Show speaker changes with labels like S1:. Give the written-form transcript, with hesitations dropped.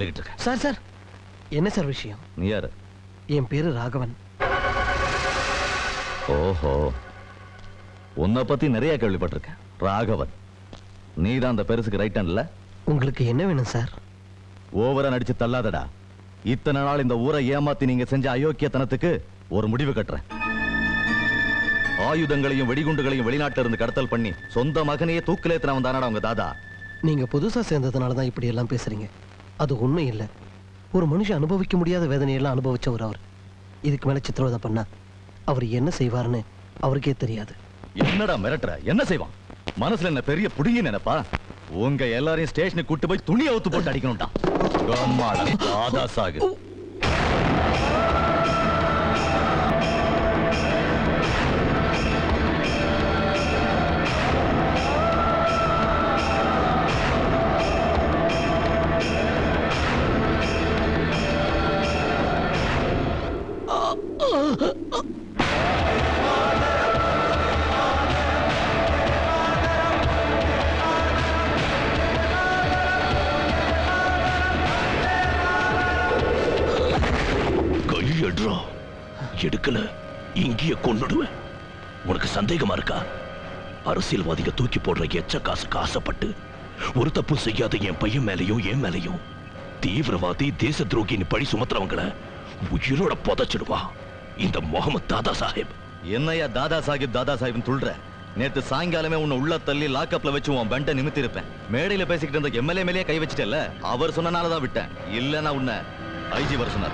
S1: Sir sir என்ன sir விஷயம்?
S2: நீ யாரு?
S1: என் பேரு ராகவன்.
S2: ஓஹோ, உன்னை பத்தி நிறைய கேள்விப்பட்டிருக்கேன். ராகவன், நீதான் அந்த பெருசுக்கு ரைட் ஹேண்ட்ல.
S1: உங்களுக்கு என்ன வேணும் சார்?
S2: ஓவரா நடிச்சு தள்ளாதடா. இத்தனை நாள் இந்த ஊரை ஏமாத்தி நீங்க செஞ்ச அயோக்கியத்தனத்துக்கு ஒரு முடிவு கட்டுறேன். ஆயுதங்களையும் வெடிகுண்டுகளையும் வெளிநாட்டில இருந்து கடத்தல் பண்ணி சொந்த மகனையே தூக்கிலேத்தினவன் தானடா உங்க தாதா.
S1: நீங்க புதுசா சேர்ந்ததுனாலதான் இப்படி எல்லாம் பேசுறீங்க. அது உண்மை இல்ல. ஒரு மனுஷன் அனுபவிக்க முடியாத வேதனையெல்லாம் அனுபவிச்சவர் அவர். இதுக்கு மேல சித்திரவதை பண்ணா அவர் என்ன செய்வார்னு அவருக்கே தெரியாது.
S2: என்னடா மிரட்டுற? என்ன செய்வான்? மனசுல என்ன பெரிய புடிங்கி நினைப்பா? உங்க எல்லாரையும் ஸ்டேஷனுக்கு கூட்டு போய் துணி அவுத்து போட்டு அடிக்கணும்டா. தாதா சாகு.
S3: எடுக்கல இங்கேயே கொன்னுடுவேன். உனக்கு சந்தேகமா இருக்கா? அரசியல்வாதிக தூக்கி போடுற எச்ச காசுக்கு ஆசைப்பட்டு ஒரு தப்பு செய்யாத என் பையன் மேலையும் என் மேலையும் தீவிரவாதி தேச துரோகின்னு பழி சுமத்துறவங்கள உயிரோட புதைச்சிடுவா இந்த முகமது தாதா சாஹிப்.
S2: என்னையா தாதா சாஹிப் தாதா சாஹிப் துள்ற? நேத்து சாயங்காலமே உன்னை உள்ள தள்ளி லாக்அப்ல வச்சு உன் பெண்டை நிமித்தி இருப்பேன். மேடையில பேசிக்கிட்டு இருந்த எம்எல்ஏ மேலேயே கை வச்சிட்டல. அவர் சொன்னனாலதான் விட்டேன். இல்லன்னா உன்னை ஐஜி வர சொன்னார்.